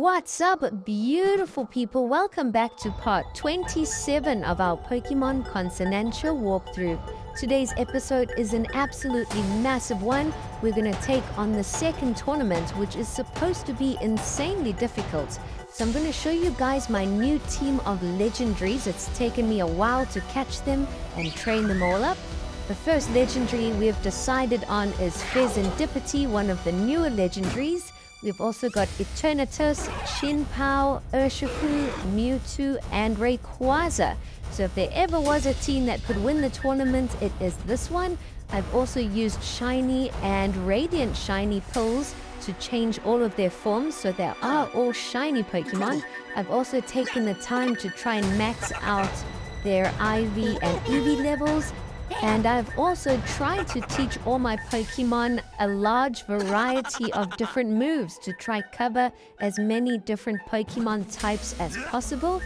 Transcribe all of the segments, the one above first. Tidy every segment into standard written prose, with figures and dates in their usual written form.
What's up, beautiful people? Welcome back to part 27 of our Pokemon Consonancia walkthrough. Today's episode is an absolutely massive one. We're going to take on the second tournament, which is supposed to be insanely difficult. So I'm going to show you guys my new team of legendaries. It's taken me a while to catch them and train them all up. The first legendary we've decided on is Serendipity, one of the newer legendaries. We've also got Eternatus, Shinpao, Urshifu, Mewtwo, and Rayquaza. So if there ever was a team that could win the tournament, it is this one. I've also used Shiny and Radiant Shiny pills to change all of their forms, so they are all shiny Pokemon. I've also taken the time to try and max out their IV and EV levels. And I've also tried to teach all my Pokemon a large variety of different moves to try cover as many different Pokemon types as possible.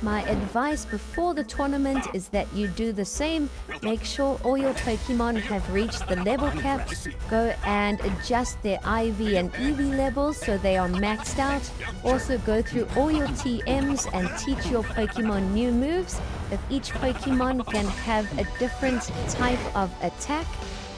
My advice before the tournament is that you do the same. Make sure all your Pokemon have reached the level cap. Go and adjust their IV and EV levels so they are maxed out. Also go through all your TMs and teach your Pokemon new moves. If each Pokemon can have a different type of attack,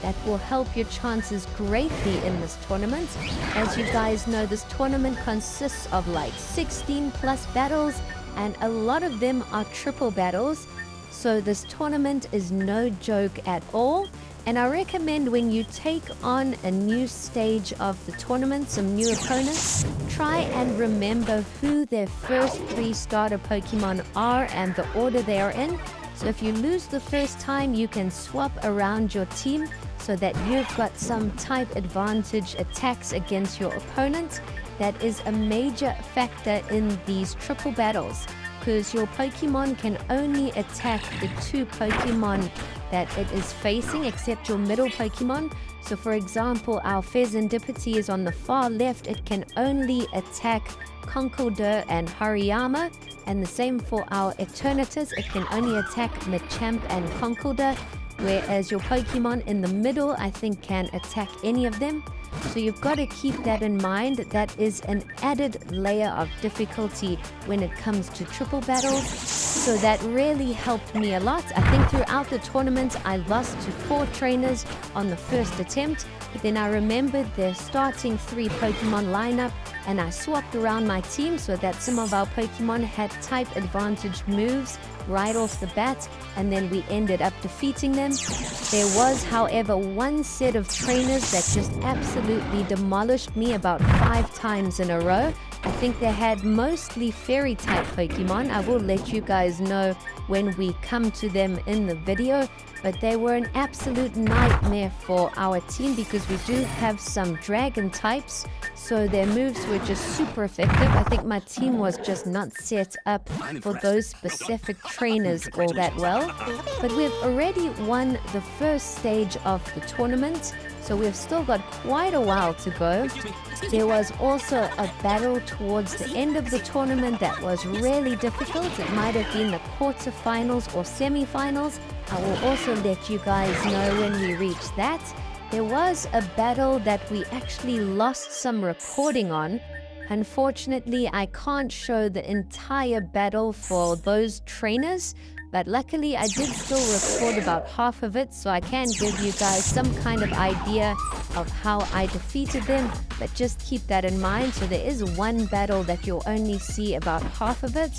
that will help your chances greatly in this tournament. As you guys know, this tournament consists of like 16 plus battles, and a lot of them are triple battles. So this tournament is no joke at all. And I recommend when you take on a new stage of the tournament, some new opponents, try and remember who their first 3 starter Pokemon are and the order they are in. So if you lose the first time, you can swap around your team so that you've got some type advantage attacks against your opponent. That is a major factor in these triple battles, because your Pokemon can only attack the 2 Pokemon that it is facing, except your middle Pokemon. So for example, our Serendipity is on the far left. It can only attack Conkeldurr and Hariyama, and the same for our Eternatus. It can only attack Machamp and Conkeldurr, whereas your Pokemon in the middle, I think, can attack any of them. So you've got to keep that in mind. That is an added layer of difficulty when it comes to triple battles. So that really helped me a lot. I think throughout the tournament, I lost to 4 trainers on the first attempt. But then I remembered their starting 3 Pokemon lineup, and I swapped around my team so that some of our Pokemon had type advantage moves right off the bat, and then we ended up defeating them. There was, however, one set of trainers that just absolutely demolished me about 5 times in a row. I think they had mostly fairy type Pokemon. I will let you guys know when we come to them in the video, but they were an absolute nightmare for our team because we do have some dragon types, so their moves were just super effective. I think my team was just not set up for those specific trainers all that well. But we've already won the first stage of the tournament, so we've still got quite a while to go. There was also a battle towards the end of the tournament that was really difficult. It might have been the quarterfinals or semifinals. I will also let you guys know when we reach that. There was a battle that we actually lost some recording on. Unfortunately, I can't show the entire battle for those trainers, but luckily I did still record about half of it, so I can give you guys some kind of idea of how I defeated them, but just keep that in mind. So there is one battle that you'll only see about half of it,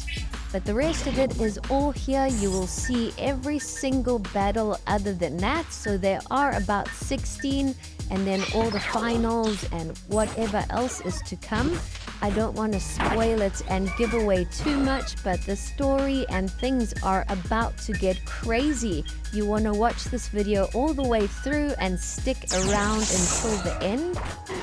but the rest of it is all here. You will see every single battle other than that. So there are about 16, and then all the finals and whatever else is to come. I don't want to spoil it and give away too much, but the story and things are about to get crazy. You want to watch this video all the way through and stick around until the end.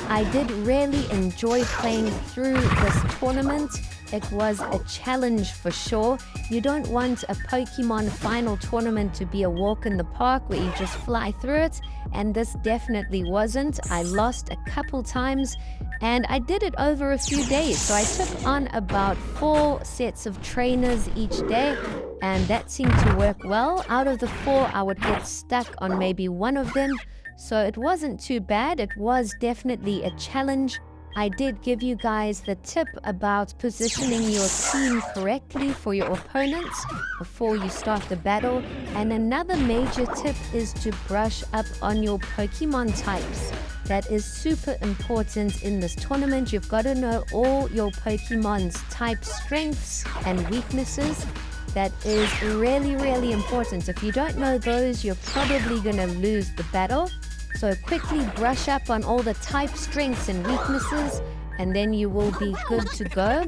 I did really enjoy playing through this tournament. It was a challenge for sure. You don't want a Pokemon final tournament to be a walk in the park where you just fly through it, and this definitely wasn't. I lost a couple times, and I did it over a few days. So I took on about 4 sets of trainers each day, and that seemed to work well. Out of the 4, I would get stuck on maybe one of them. So it wasn't too bad. It was definitely a challenge. I did give you guys the tip about positioning your team correctly for your opponents before you start the battle. And another major tip is to brush up on your Pokemon types. That is super important in this tournament. You've got to know all your Pokemon's type strengths and weaknesses. That is really, really important. If you don't know those, you're probably going to lose the battle. So quickly brush up on all the type strengths and weaknesses, and then you will be good to go.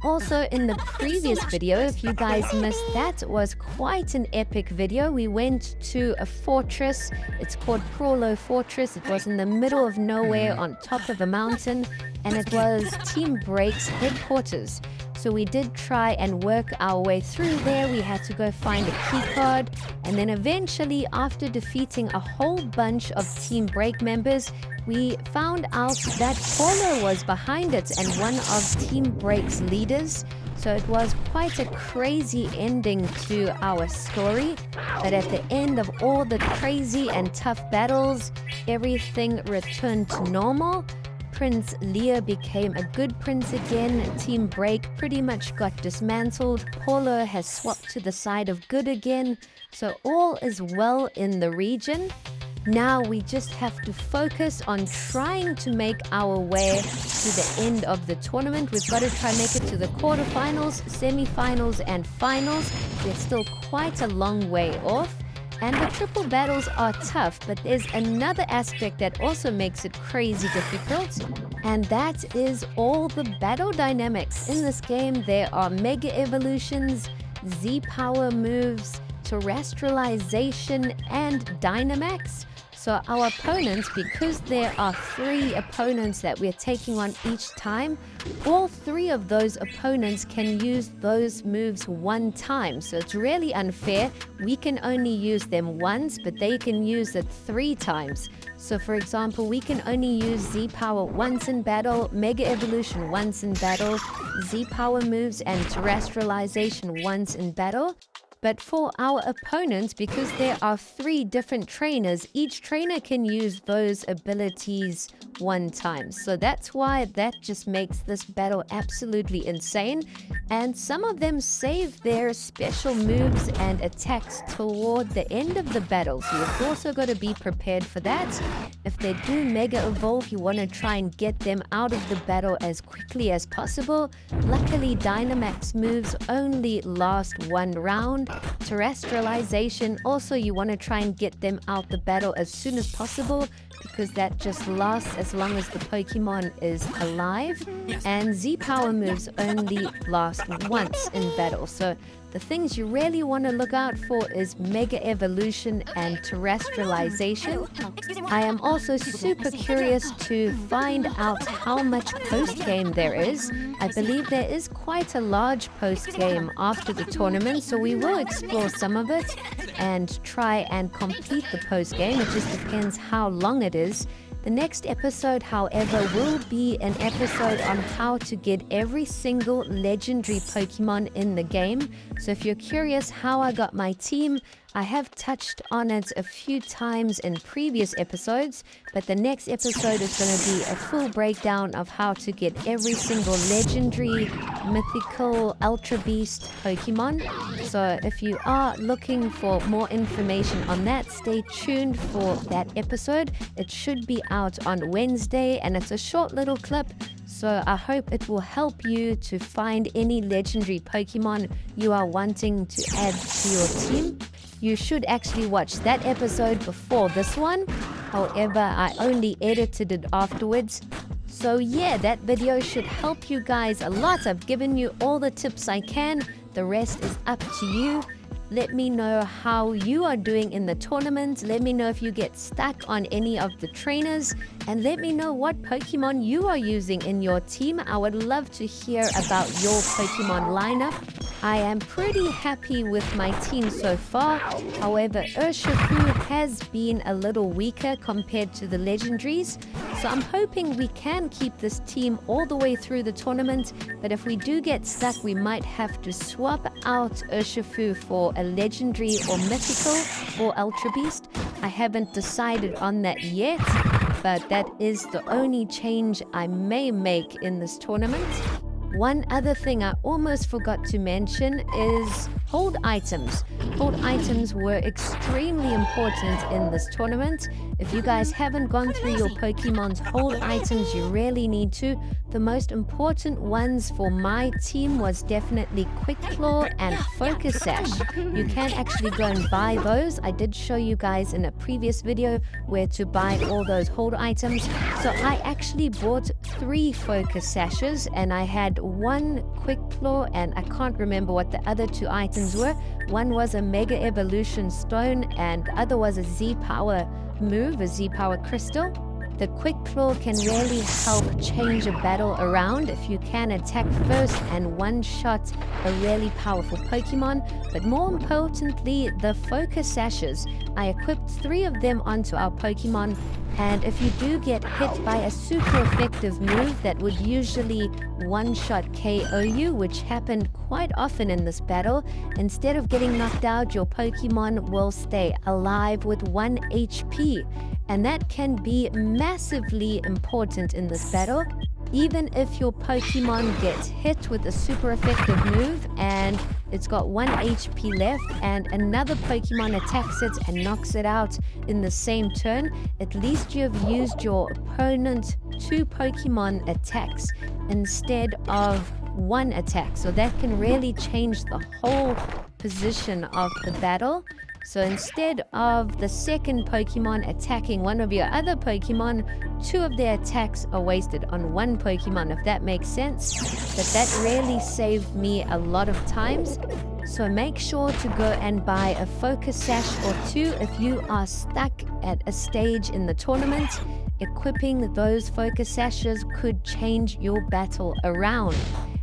Also, in the previous video, if you guys missed that, it was quite an epic video. We went to a fortress. It's called Prolo Fortress. It was in the middle of nowhere on top of a mountain, and it was Team Break's headquarters. So we did try and work our way through there. We had to go find a key card, and then eventually, after defeating a whole bunch of Team Break members, we found out that Polo was behind it and one of Team Break's leaders. So it was quite a crazy ending to our story. But at the end of all the crazy and tough battles, everything returned to normal. Prince Leah became a good prince again. Team Break pretty much got dismantled. Polo has swapped to the side of good again. So all is well in the region. Now we just have to focus on trying to make our way to the end of the tournament. We've got to try and make it to the quarterfinals, semifinals, and finals. We're still quite a long way off. And the triple battles are tough, but there's another aspect that also makes it crazy difficult, and that is all the battle dynamics. In this game, there are Mega Evolutions, Z-Power moves, Terrestrialization, and Dynamax. So our opponents, because there are 3 opponents that we're taking on each time, all 3 of those opponents can use those moves one time. So it's really unfair. We can only use them once, but they can use it 3 times. So for example, we can only use Z-Power once in battle, Mega Evolution once in battle, Z-Power moves and Terrestrialization once in battle. But for our opponents, because there are 3 different trainers, each trainer can use those abilities one time. So that's why that just makes this battle absolutely insane. And some of them save their special moves and attacks toward the end of the battle. So you've also got to be prepared for that. If they do Mega Evolve, you want to try and get them out of the battle as quickly as possible. Luckily, Dynamax moves only last 1 round. Terrestrialization, also you want to try and get them out the battle as soon as possible, because that just lasts as long as the Pokemon is alive. And Z-Power moves only last once in battle. So the things you really want to look out for is Mega Evolution and Terrestrialization. I am also super curious to find out how much post-game there is. I believe there is quite a large post-game after the tournament, so we will explore some of it and try and complete the post-game. It just depends how long it is. The next episode, however, will be an episode on how to get every single legendary Pokemon in the game. So if you're curious how I got my team, I have touched on it a few times in previous episodes, but the next episode is going to be a full breakdown of how to get every single legendary, mythical, ultra beast Pokemon. So if you are looking for more information on that, stay tuned for that episode. It should be out on Wednesday, and it's a short little clip. So I hope it will help you to find any legendary Pokemon you are wanting to add to your team. You should actually watch that episode before this one. However, I only edited it afterwards. So yeah, that video should help you guys a lot. I've given you all the tips I can. The rest is up to you. Let me know how you are doing in the tournament. Let me know if you get stuck on any of the trainers. And let me know what Pokemon you are using in your team. I would love to hear about your Pokemon lineup. I am pretty happy with my team so far. However, Urshifu has been a little weaker compared to the legendaries. So I'm hoping we can keep this team all the way through the tournament. But if we do get stuck, we might have to swap out Urshifu for a legendary or mythical or ultra beast. I haven't decided on that yet. but that is the only change I may make in this tournament. One other thing I almost forgot to mention is hold items. Hold items were extremely important in this tournament. If you guys haven't gone through your Pokemon's hold items, you really need to. The most important ones for my team was definitely Quick Claw and Focus Sash. You can actually go and buy those. I did show you guys in a previous video where to buy all those hold items. So I actually bought 3 Focus Sashes, and I had 1 Quick Claw, and I can't remember what the other 2 items were. One was a Mega Evolution Stone, and the other was a Z-Power move, a Z-Power Crystal. The Quick Claw can really help change a battle around if you can attack first and one-shot a really powerful Pokemon. But more importantly, the Focus Sashes. I equipped 3 of them onto our Pokemon, and if you do get hit by a super effective move that would usually one-shot KO you, which happened quite often in this battle, instead of getting knocked out, your Pokemon will stay alive with 1 HP. And that can be massively important in this battle. Even if your Pokemon gets hit with a super effective move and it's got 1 HP left and another Pokemon attacks it and knocks it out in the same turn, at least you have used your opponent's 2 Pokemon attacks instead of 1 attack. So that can really change the whole position of the battle. So instead of the second Pokemon attacking one of your other Pokemon, 2 of their attacks are wasted on 1 Pokemon, if that makes sense. But that really saved me a lot of times. So make sure to go and buy a Focus Sash or 2 if you are stuck at a stage in the tournament. Equipping those Focus Sashes could change your battle around.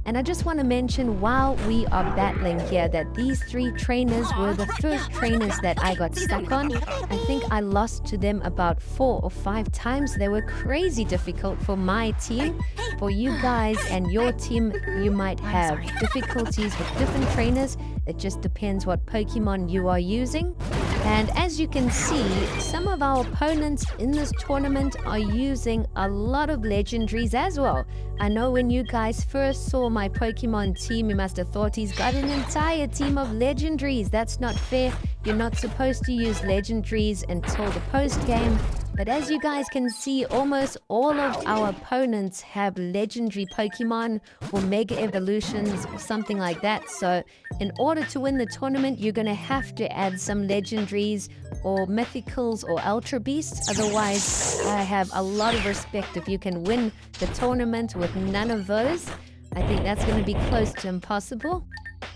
And I just want to mention while we are battling here that these 3 trainers were the first trainers that I got stuck on. I think I lost to them about 4 or 5 times. They were crazy difficult for my team. For you guys and your team, you might have difficulties with different trainers. It just depends what Pokemon you are using. And as you can see, some of our opponents in this tournament are using a lot of legendaries as well. I know when you guys first saw my Pokemon team, you must have thought he's got an entire team of legendaries. That's not fair. You're not supposed to use legendaries until the post game. But as you guys can see, almost all of our opponents have legendary Pokemon or Mega Evolutions or something like that. So in order to win the tournament, you're going to have to add some legendaries or mythicals or ultra beasts. Otherwise, I have a lot of respect if you can win the tournament with none of those. I think that's going to be close to impossible.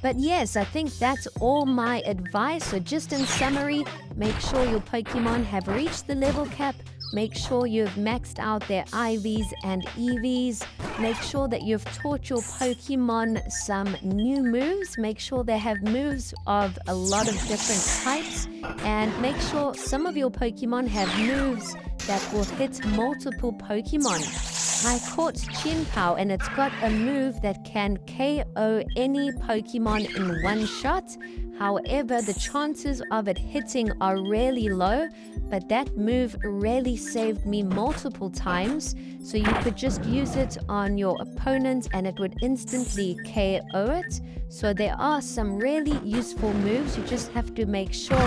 But yes, I think that's all my advice. So just in summary, make sure your Pokemon have reached the level cap. Make sure you've maxed out their IVs and EVs. Make sure that you've taught your Pokemon some new moves. Make sure they have moves of a lot of different types. And make sure some of your Pokemon have moves that will hit multiple Pokemon. I caught Chin-Pao, and it's got a move that can KO any Pokemon in one shot. However, the chances of it hitting are really low, but that move really saved me multiple times. So you could just use it on your opponent and it would instantly KO it. So there are some really useful moves. You just have to make sure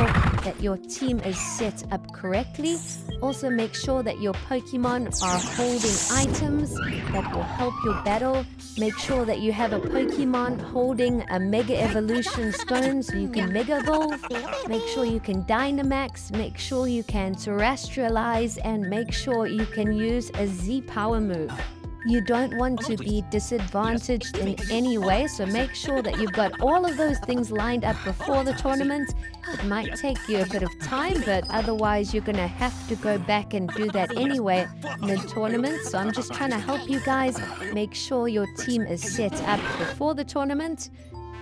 that your team is set up correctly. Also make sure that your Pokemon are holding items that will help your battle. Make sure that you have a Pokemon holding a Mega Evolution Stone so you can Mega Evolve. Make sure you can Dynamax. Make sure you can Terrestrialize. And make sure you can use a Z-Power move. You don't want to be disadvantaged in any way, so make sure that you've got all of those things lined up before the tournament. It might take you a bit of time, but otherwise you're going to have to go back and do that anyway mid-tournament. So I'm just trying to help you guys make sure your team is set up before the tournament.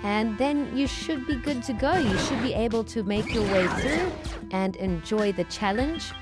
And then you should be good to go. You should be able to make your way through and enjoy the challenge.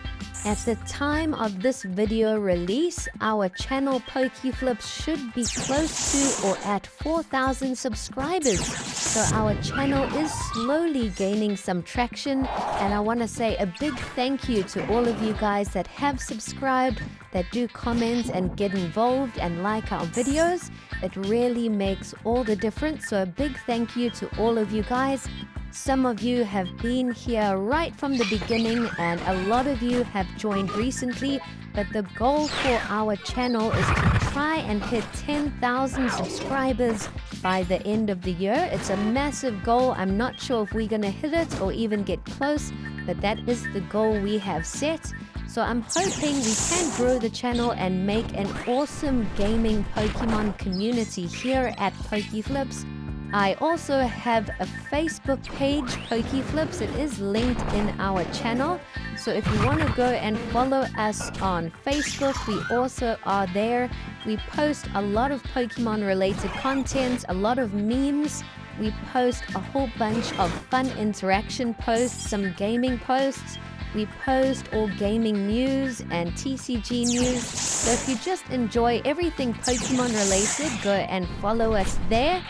At the time of this video release, our channel Pokeflips should be close to or at 4,000 subscribers. So our channel is slowly gaining some traction, and I want to say a big thank you to all of you guys that have subscribed, that do comment and get involved and like our videos. It really makes all the difference. So a big thank you to all of you guys. Some of you have been here right from the beginning, and a lot of you have joined recently, but the goal for our channel is to try and hit 10,000 subscribers by the end of the year. It's a massive goal. I'm not sure if we're going to hit it or even get close, but that is the goal we have set. So I'm hoping we can grow the channel and make an awesome gaming Pokemon community here at Pokeflips. I also have a Facebook page, Pokeflips. It is linked in our channel. So if you want to go and follow us on Facebook, we also are there. We post a lot of Pokemon related content, a lot of memes. We post a whole bunch of fun interaction posts, some gaming posts. We post all gaming news and TCG news. So if you just enjoy everything Pokemon related, go and follow us there.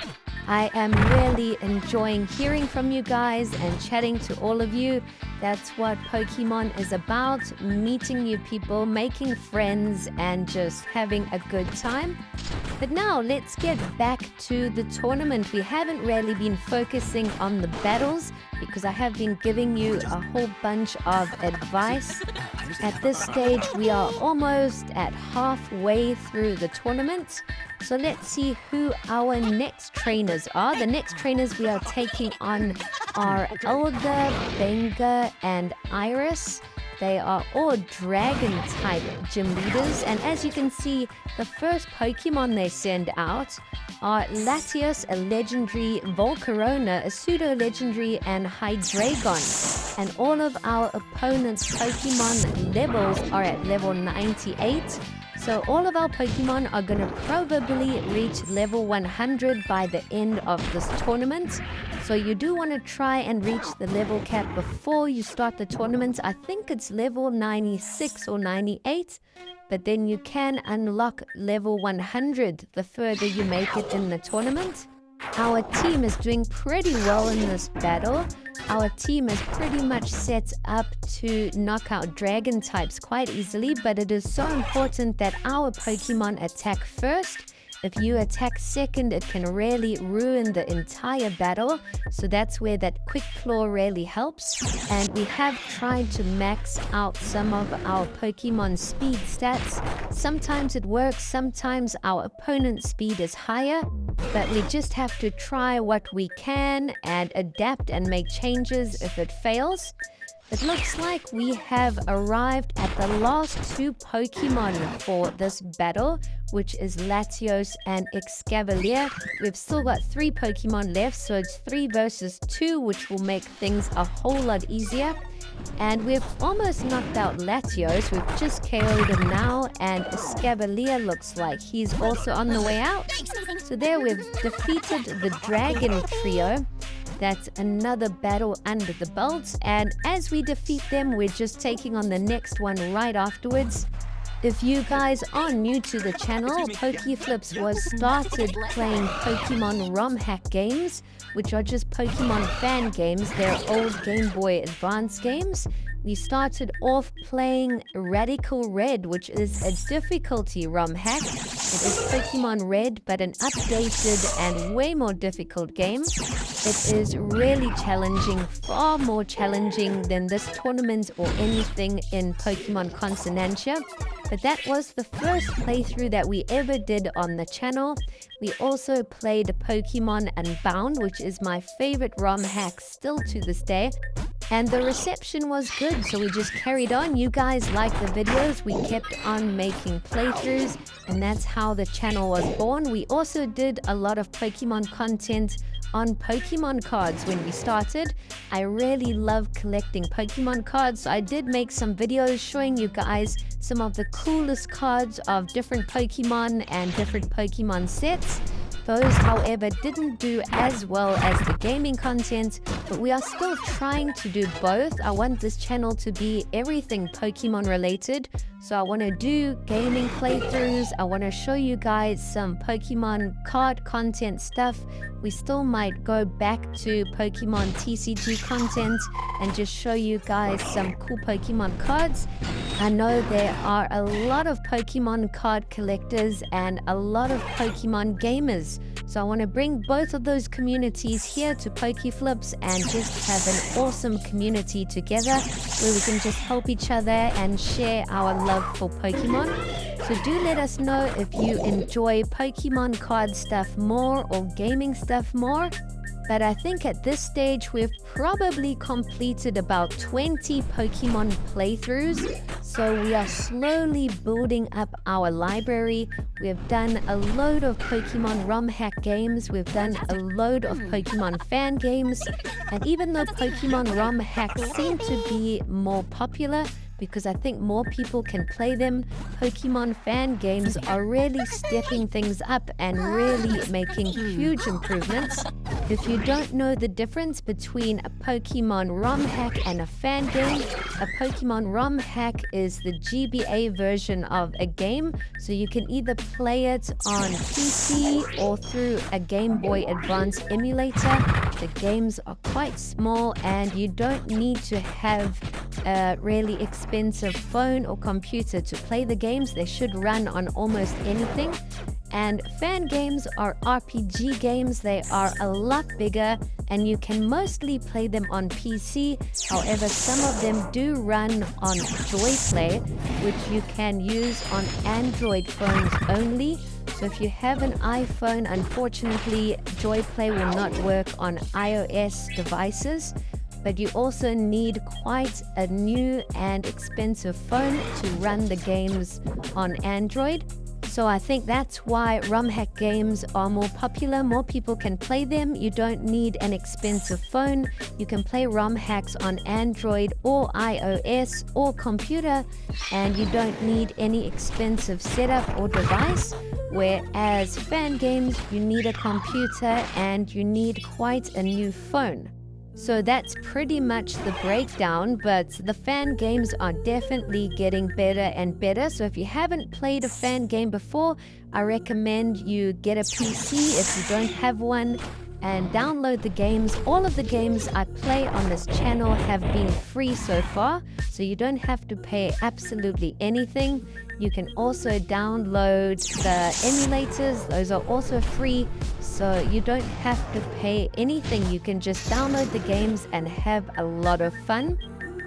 I am really enjoying hearing from you guys and chatting to all of you. That's what Pokemon is about, meeting new people, making friends, and just having a good time. But now let's get back to the tournament. We haven't really been focusing on the battles because I have been giving you a whole bunch of advice. At this stage, we are almost at halfway through the tournament. So let's see who our next trainers are. The next trainers we are taking on are Elder, Benga, and Iris. They are all dragon-type gym leaders. And as you can see, the first Pokemon they send out are Latios, a legendary, Volcarona, a pseudo-legendary, and Hydreigon. And all of our opponents' Pokemon levels are at level 98. So all of our Pokemon are going to probably reach level 100 by the end of this tournament. So you do want to try and reach the level cap before you start the tournament. I think it's level 96 or 98. But then you can unlock level 100 the further you make it in the tournament. Our team is doing pretty well in this battle. Our team is pretty much set up to knock out dragon types quite easily, but it is so important that our Pokemon attack first. If you attack second, it can really ruin the entire battle. So that's where that Quick Claw really helps. And we have tried to max out some of our Pokemon speed stats. Sometimes it works, sometimes our opponent's speed is higher. But we just have to try what we can and adapt and make changes if it fails. It looks like we have arrived at the last two Pokemon for this battle, which is Latios and Excavalier. We've still got 3 Pokemon left, so it's 3 versus 2, which will make things a whole lot easier. And we've almost knocked out Latios. We've just KO'd him now, and Excavalier looks like he's also on the way out. So there we've defeated the Dragon Trio. That's another battle under the belt, and as we defeat them, we're just taking on the next one right afterwards. If you guys are new to the channel, Pokeflips was started playing Pokemon ROM hack games, which are just Pokemon fan games. They're old Game Boy Advance games. We started off playing Radical Red, which is a difficulty ROM hack. It is Pokemon Red, but an updated and way more difficult game. It is really challenging, far more challenging than this tournament or anything in Pokemon Consonancia. But that was the first playthrough that we ever did on the channel. We also played Pokemon Unbound, which is my favorite ROM hack still to this day. And the reception was good, so we just carried on. You guys liked the videos. We kept on making playthroughs, and that's how the channel was born. We also did a lot of Pokemon content on Pokemon cards when we started. I really love collecting Pokemon cards, so I did make some videos showing you guys some of the coolest cards of different Pokemon and different Pokemon sets. Those, however, didn't do as well as the gaming content, but we are still trying to do both. I want this channel to be everything Pokemon related. So I want to do gaming playthroughs. I want to show you guys some Pokemon card content stuff. We still might go back to Pokemon TCG content and just show you guys some cool Pokemon cards. I know there are a lot of Pokemon card collectors and a lot of Pokemon gamers. So I want to bring both of those communities here to Pokeflips and just have an awesome community together where we can just help each other and share our love for Pokemon. So do let us know if you enjoy Pokemon card stuff more or gaming stuff more. But I think at this stage we've probably completed about 20 Pokemon playthroughs. So we are slowly building up our library. We've done a load of Pokemon ROM hack games. We've done a load of Pokemon fan games. And even though Pokemon ROM hacks seem to be more popular, because I think more people can play them, Pokemon fan games are really stepping things up and really making huge improvements. If you don't know the difference between a Pokemon ROM hack and a fan game, a Pokemon ROM hack is the GBA version of a game, so you can either play it on PC or through a Game Boy Advance emulator. The games are quite small and you don't need to have a really expensive phone or computer to play the games. They should run on almost anything. And fan games are RPG games. They are a lot bigger and you can mostly play them on PC. However, some of them do run on JoyPlay, which you can use on Android phones only. So if you have an iPhone, unfortunately, JoyPlay will not work on iOS devices. But you also need quite a new and expensive phone to run the games on Android. So I think that's why ROM hack games are more popular. More people can play them. You don't need an expensive phone. You can play ROM hacks on Android or iOS or computer, and you don't need any expensive setup or device. Whereas fan games, you need a computer and you need quite a new phone. So that's pretty much the breakdown, but the fan games are definitely getting better and better. So if you haven't played a fan game before, I recommend you get a PC if you don't have one and download the games. All of the games I play on this channel have been free so far, so you don't have to pay absolutely anything. You can also download the emulators. Those are also free, so you don't have to pay anything. You can just download the games and have a lot of fun.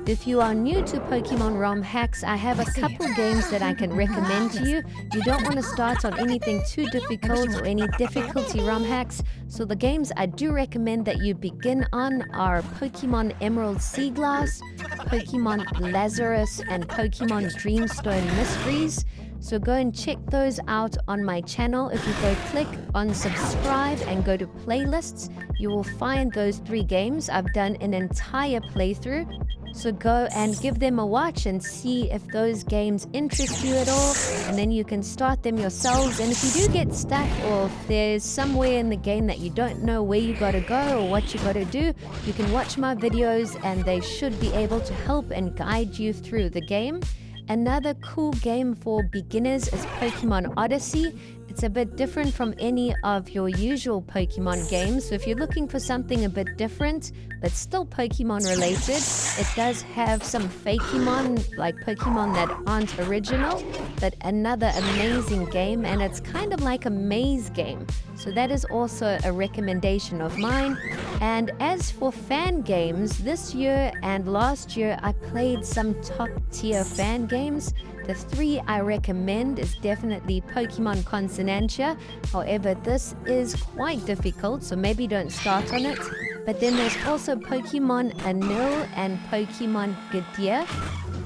If you are new to Pokemon ROM hacks, I have a couple games that I can recommend to you. You don't want to start on anything too difficult or any difficulty ROM hacks. So the games I do recommend that you begin on are Pokemon Emerald Sea Glass, Pokemon Lazarus, and Pokemon Dreamstone Mysteries. So go and check those out on my channel. If you go click on subscribe and go to playlists, you will find those 3 games. I've done an entire playthrough. So go and give them a watch and see if those games interest you at all, and then you can start them yourselves. And if you do get stuck, or if there's somewhere in the game that you don't know where you gotta go or what you gotta do, you can watch my videos and they should be able to help and guide you through the game. Another cool game for beginners is Pokemon Odyssey. It's a bit different from any of your usual Pokemon games. So if you're looking for something a bit different, but still Pokemon related, it does have some Fakemon, like Pokemon that aren't original, but another amazing game, and it's kind of like a maze game. So that is also a recommendation of mine. And as for fan games, this year and last year, I played some top tier fan games. The 3 I recommend is definitely Pokemon Consonancia. However, this is quite difficult, so maybe don't start on it. But then there's also Pokemon Anil and Pokemon Gadia.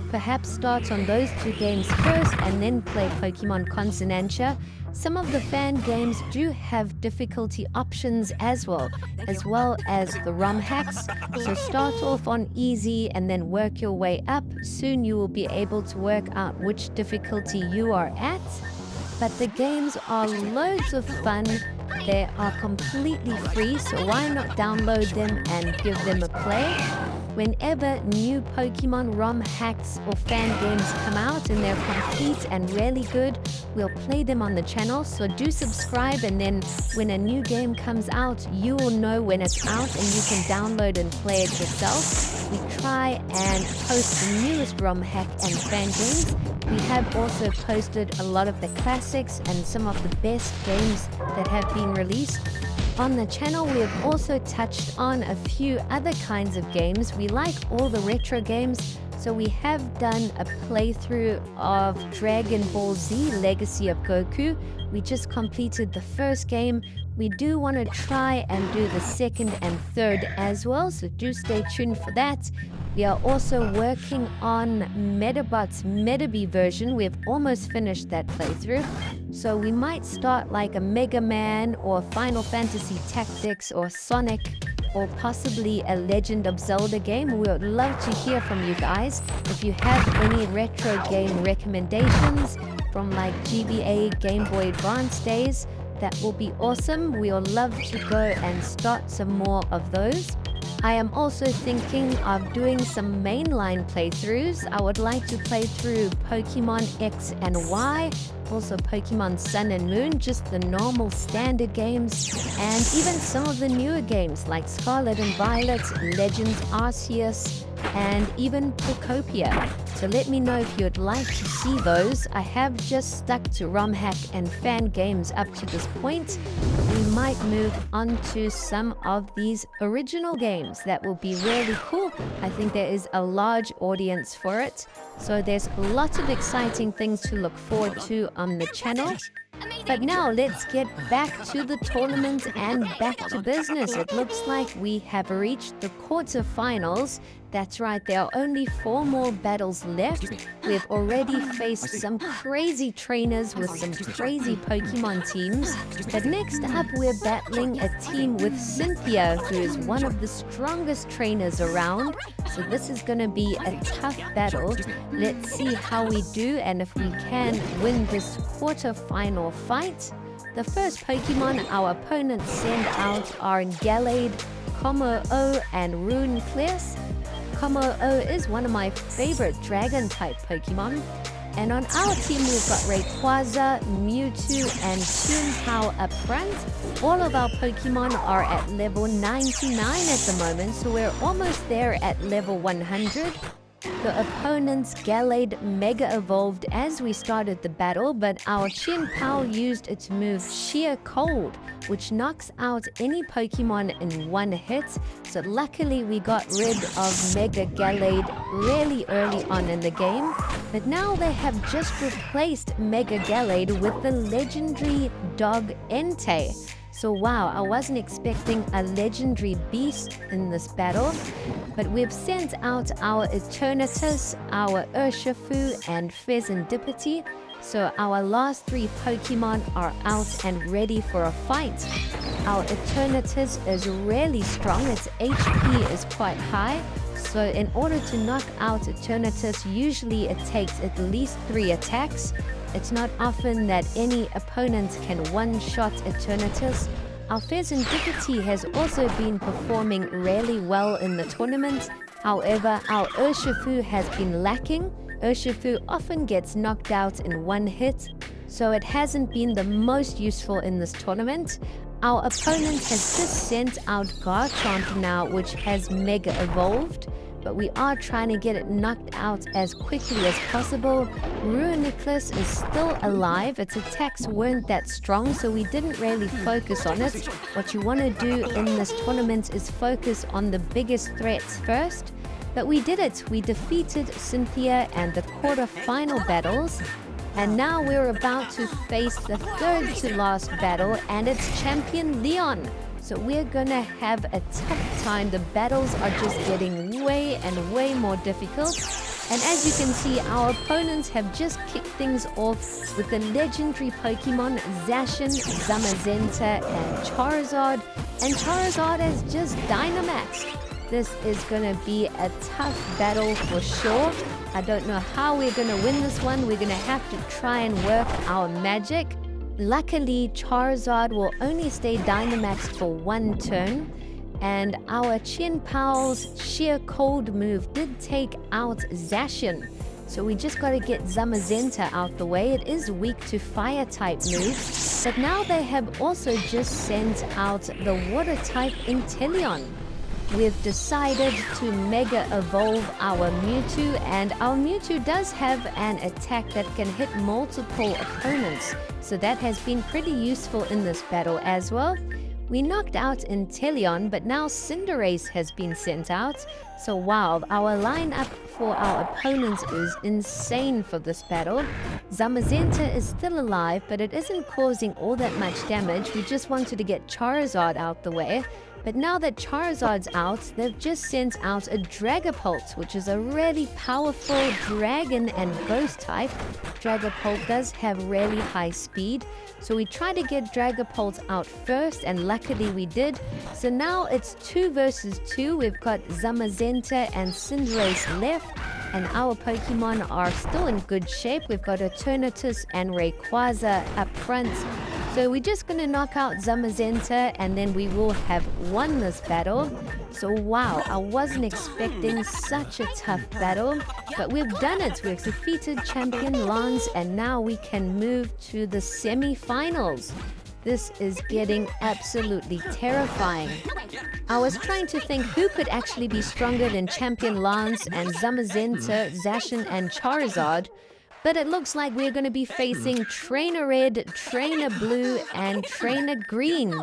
Perhaps start on those 2 games first and then play Pokemon Consonancia. Some of the fan games do have difficulty options as well as the ROM hacks. So start off on easy and then work your way up. Soon you will be able to work out which difficulty you are at. But the games are loads of fun They are completely free, so why not download them and give them a play? Whenever new Pokemon ROM hacks or fan games come out and they're complete and really good, we'll play them on the channel, so do subscribe, and then when a new game comes out, you will know when it's out and you can download and play it yourself. We try and post the newest ROM hack and fan games. We have also posted a lot of the classics and some of the best games that have been released. On the channel, we have also touched on a few other kinds of games. We like all the retro games, so we have done a playthrough of Dragon Ball Z Legacy of Goku. We just completed the first game. We do want to try and do the second and third as well, so do stay tuned for that. We are also working on Metabot's Metabee version. We've almost finished that playthrough. So we might start like a Mega Man or Final Fantasy Tactics or Sonic or possibly a Legend of Zelda game. We would love to hear from you guys. If you have any retro game recommendations from like GBA, Game Boy Advance days, that will be awesome. We'll love to go and start some more of those. I am also thinking of doing some mainline playthroughs. I would like to play through Pokemon X and Y, also Pokemon Sun and Moon, just the normal standard games, and even some of the newer games like Scarlet and Violet, Legends Arceus, and even Pokopia. So let me know if you'd like to see those. I have just stuck to ROM hack and fan games up to this point. We might move on to some of these original games that will be really cool. I think there is a large audience for it. So there's lots of exciting things to look forward to on the channel. But now let's get back to the tournament and back to business. It looks like we have reached the quarterfinals. That's right, there are only 4 more battles left. We've already faced some crazy trainers with some crazy Pokemon teams. But next up, we're battling a team with Cynthia, who is one of the strongest trainers around. So this is going to be a tough battle. Let's see how we do and if we can win this quarterfinal fight. The first Pokemon our opponents send out are Gallade, Como-O, and Runeclear. Como-O is one of my favorite Dragon-type Pokemon. And on our team, we've got Rayquaza, Mewtwo, and Toonpao up front. All of our Pokemon are at level 99 at the moment, so we're almost there at level 100. The opponent's Gallade Mega Evolved as we started the battle, but our Toonpao used its move Sheer Cold, which knocks out any Pokemon in one hit. So luckily we got rid of Mega Gallade really early on in the game. But now they have just replaced Mega Gallade with the legendary dog Entei. So wow, I wasn't expecting a legendary beast in this battle, but we've sent out our Eternatus, our Urshifu, and Fezandipiti. So our last 3 Pokemon are out and ready for a fight. Our Eternatus is really strong, its HP is quite high. So in order to knock out Eternatus, usually it takes at least 3 attacks. It's not often that any opponent can one-shot Eternatus. Our Fezandipiti has also been performing really well in the tournament. However, our Urshifu has been lacking. Urshifu often gets knocked out in one hit, so it hasn't been the most useful in this tournament. Our opponent has just sent out Garchomp now, which has Mega Evolved, but we are trying to get it knocked out as quickly as possible. Runeclear is still alive. Its attacks weren't that strong, so we didn't really focus on it. What you want to do in this tournament is focus on the biggest threats first. But we did it. We defeated Cynthia and the quarter-final battles. And now we're about to face the third to last battle, and it's champion Leon. So we're gonna have a tough time. The battles are just getting way and way more difficult. And as you can see, our opponents have just kicked things off with the legendary Pokemon Zacian, Zamazenta, and Charizard. And Charizard is just Dynamaxed. This is gonna be a tough battle for sure. I don't know how we're gonna win this one. We're gonna have to try and work our magic. Luckily, Charizard will only stay Dynamaxed for one turn, and our Chien-Pao's Sheer Cold move did take out Zacian. So we just got to get Zamazenta out the way. It is weak to Fire-type moves, but now they have also just sent out the Water-type Inteleon. We've decided to Mega Evolve our Mewtwo, and our Mewtwo does have an attack that can hit multiple opponents, so that has been pretty useful in this battle as well. We knocked out Inteleon, but now Cinderace has been sent out. So wow, our lineup for our opponents is insane for this battle. Zamazenta is still alive, but it isn't causing all that much damage. We just wanted to get Charizard out the way. But now that Charizard's out, they've just sent out a Dragapult, which is a really powerful dragon and ghost type. Dragapult does have really high speed, so we tried to get Dragapult out first, and luckily we did. So now it's 2 versus 2. We've got Zamazenta and Cinderace left, and our Pokemon are still in good shape. We've got Eternatus and Rayquaza up front. So we're just going to knock out Zamazenta, and then we will have won this battle. So wow, I wasn't expecting such a tough battle, but we've done it. We've defeated Champion Lance, and now we can move to the semi-finals. This is getting absolutely terrifying. I was trying to think who could actually be stronger than Champion Lance and Zamazenta, Zacian, and Charizard. But it looks like we're going to be facing Trainer Red, Trainer Blue, and Trainer Green.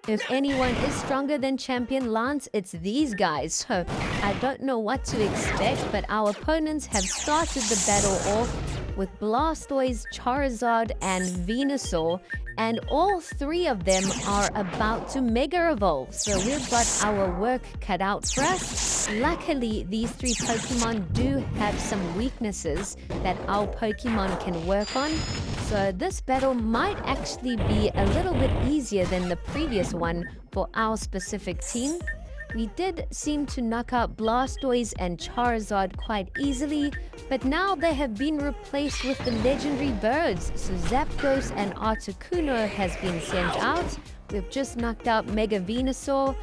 If anyone is stronger than Champion Lance, it's these guys. So I don't know what to expect, but our opponents have started the battle off with Blastoise, Charizard, and Venusaur, and all 3 of them are about to Mega Evolve. So we've got our work cut out for us. Luckily, these 3 Pokemon do have some weaknesses that our Pokemon can work on. So this battle might actually be a little bit easier than the previous one for our specific team. We did seem to knock out Blastoise and Charizard quite easily, but now they have been replaced with the legendary birds. So Zapdos and Articuno has been sent out. We've just knocked out Mega Venusaur,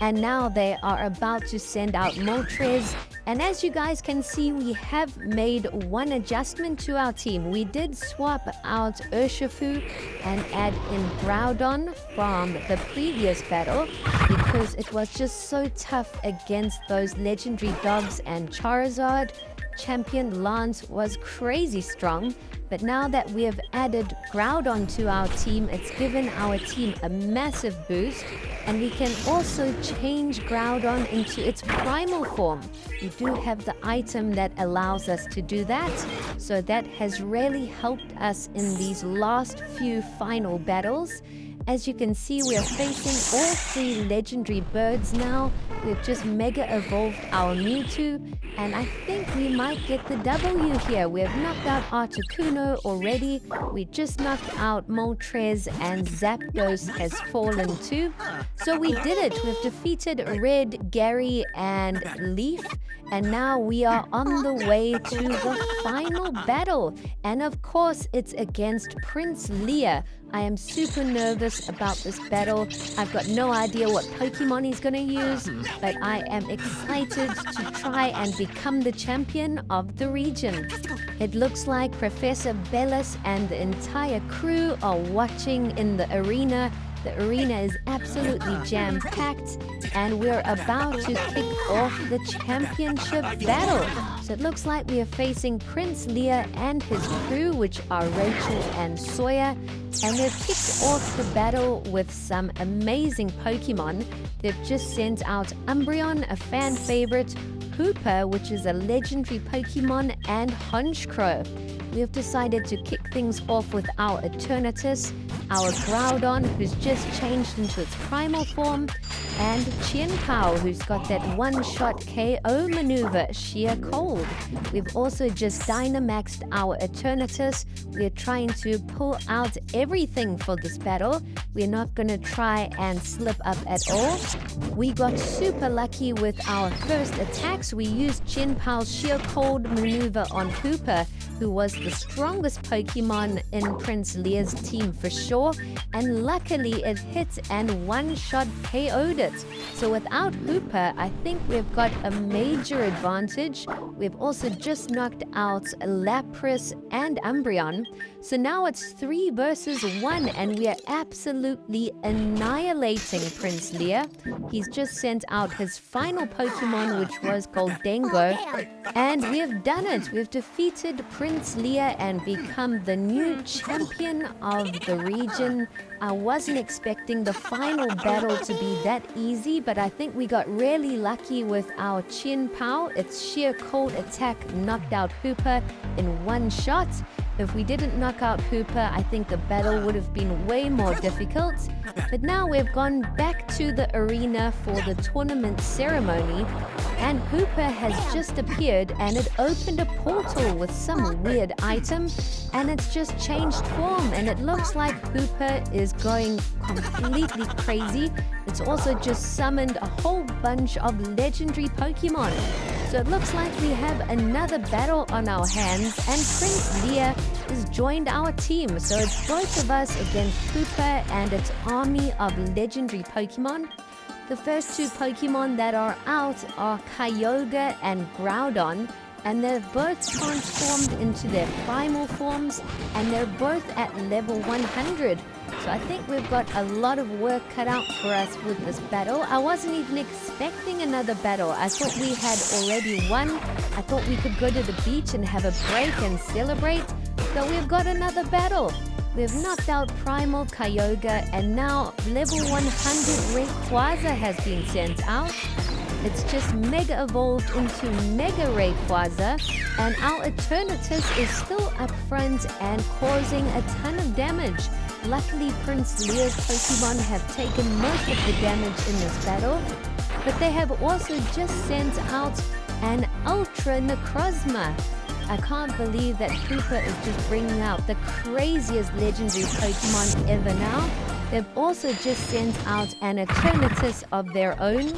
and now they are about to send out Moltres. And as you guys can see, we have made one adjustment to our team. We did swap out Urshifu and add in Groudon from the previous battle because it was just so tough against those legendary dogs and Charizard. Champion Lance was crazy strong, but now that we have added Groudon to our team, it's given our team a massive boost, and we can also change Groudon into its primal form. We do have the item that allows us to do that, so that has really helped us in these last few final battles. As you can see, we are facing all 3 legendary birds now. We've just Mega Evolved our Mewtwo, and I think we might get the W here. We have knocked out Articuno already. We just knocked out Moltres, and Zapdos has fallen too. So we did it. We've defeated Red, Gary, and Leaf, and now we are on the way to the final battle. And of course, it's against Prince Leah. I am super nervous about this battle. I've got no idea what Pokemon he's going to use, but I am excited to try and become the champion of the region. It looks like Professor Bellis and the entire crew are watching in the arena. The arena is absolutely jam-packed, and we're about to kick off the championship battle. So it looks like we are facing Prince Leah and his crew, which are Rachel and Sawyer, and they've kicked off the battle with some amazing Pokemon. They've just sent out Umbreon, a fan favorite, HOOPA, which is a legendary Pokemon, and Honchkrow. We have decided to kick things off with our Eternatus, our Groudon, who's just changed into its primal form, and Chien-Pao, who's got that one-shot KO maneuver, Sheer Cold. We've also just Dynamaxed our Eternatus. We're trying to pull out everything for this battle. We're not going to try and slip up at all. We got super lucky with our first attacks. We used Chen Pao's sheer cold maneuver on HOOPA, who was the strongest Pokemon in Prince Lear's team for sure, and luckily it hit and one-shot KO'd it. So without HOOPA, I think we've got a major advantage. We've also just knocked out Lapras and Umbreon. So now it's 3 versus 1, and we are absolutely annihilating Prince Lear. He's just sent out his final Pokemon, which was Goldengo, and we've done it. We've defeated Prince Lear and become the new champion of the region. I wasn't expecting the final battle to be that easy, but I think we got really lucky with our Chen Pao. Its sheer cold attack knocked out HOOPA in one shot. If we didn't knock out HOOPA, I think the battle would have been way more difficult. But now we've gone back to the arena for the tournament ceremony, and HOOPA has just appeared, and it opened a portal with some weird item, and it's just changed form, and it looks like HOOPA is going completely crazy. It's also just summoned a whole bunch of legendary Pokemon. So it looks like we have another battle on our hands, and Prince Lear has joined our team. So it's both of us against HOOPA and its army of legendary Pokemon. The first 2 Pokemon that are out are Kyogre and Groudon, and they've both transformed into their primal forms, and they're both at level 100. So I think we've got a lot of work cut out for us with this battle. I wasn't even expecting another battle. I thought we had already won. I thought we could go to the beach and have a break and celebrate. But we've got another battle. We've knocked out Primal Kyogre, and now level 100 Rayquaza has been sent out. It's just Mega Evolved into Mega Rayquaza, and our Eternatus is still up front and causing a ton of damage. Luckily, Prince Lear's Pokemon have taken most of the damage in this battle, but they have also just sent out an Ultra Necrozma. I can't believe that HOOPA is just bringing out the craziest legendary Pokemon ever now. They've also just sent out an Eternatus of their own.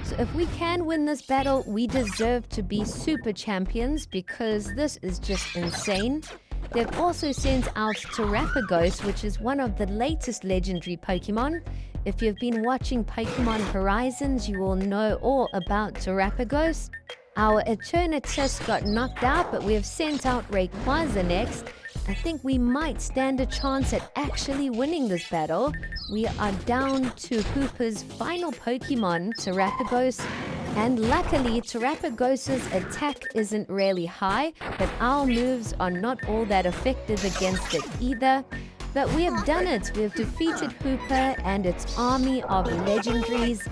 So if we can win this battle, we deserve to be super champions, because this is just insane. They've also sent out Terapagos, which is one of the latest legendary Pokemon. If you've been watching Pokemon Horizons, you will know all about Terapagos. Our Eternatus got knocked out, but we have sent out Rayquaza next. I think we might stand a chance at actually winning this battle. We are down to HOOPA's final Pokemon, Terapagos. And luckily, Terapagos' attack isn't really high, but our moves are not all that effective against it either. But we have done it. We have defeated HOOPA and its army of legendaries.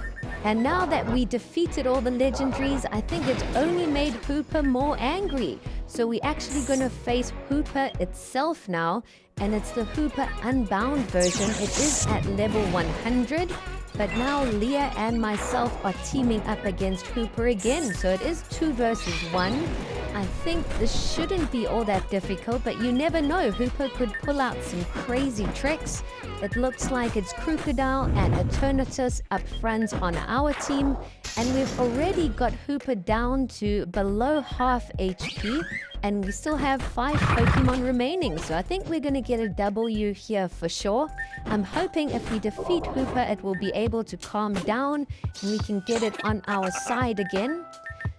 And now that we defeated all the legendaries, I think it's only made HOOPA more angry. So we're actually going to face HOOPA itself now, and it's the HOOPA Unbound version. It is at level 100, but now Leah and myself are teaming up against HOOPA again. So it is 2 versus 1. I think this shouldn't be all that difficult, but you never know. HOOPA could pull out some crazy tricks. It looks like it's Crocodile and Eternatus up front on our team, and we've already got HOOPA down to below half HP, and we still have 5 Pokemon remaining, so I think we're going to get a W here for sure. I'm hoping if we defeat HOOPA, it will be able to calm down, and we can get it on our side again.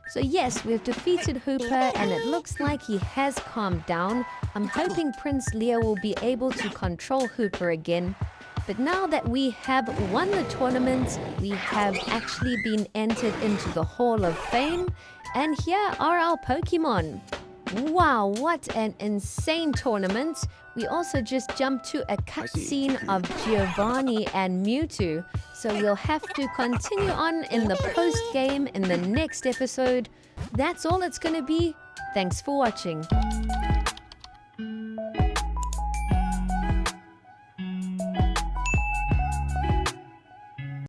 So yes, we've defeated HOOPA, and it looks like he has calmed down. I'm hoping Prince Lear will be able to control HOOPA again. But now that we have won the tournament, we have actually been entered into the Hall of Fame. And here are our Pokemon. Wow, what an insane tournament. We also just jumped to a cutscene of Giovanni and Mewtwo. So we'll have to continue on in the post-game in the next episode. That's all it's going to be. Thanks for watching.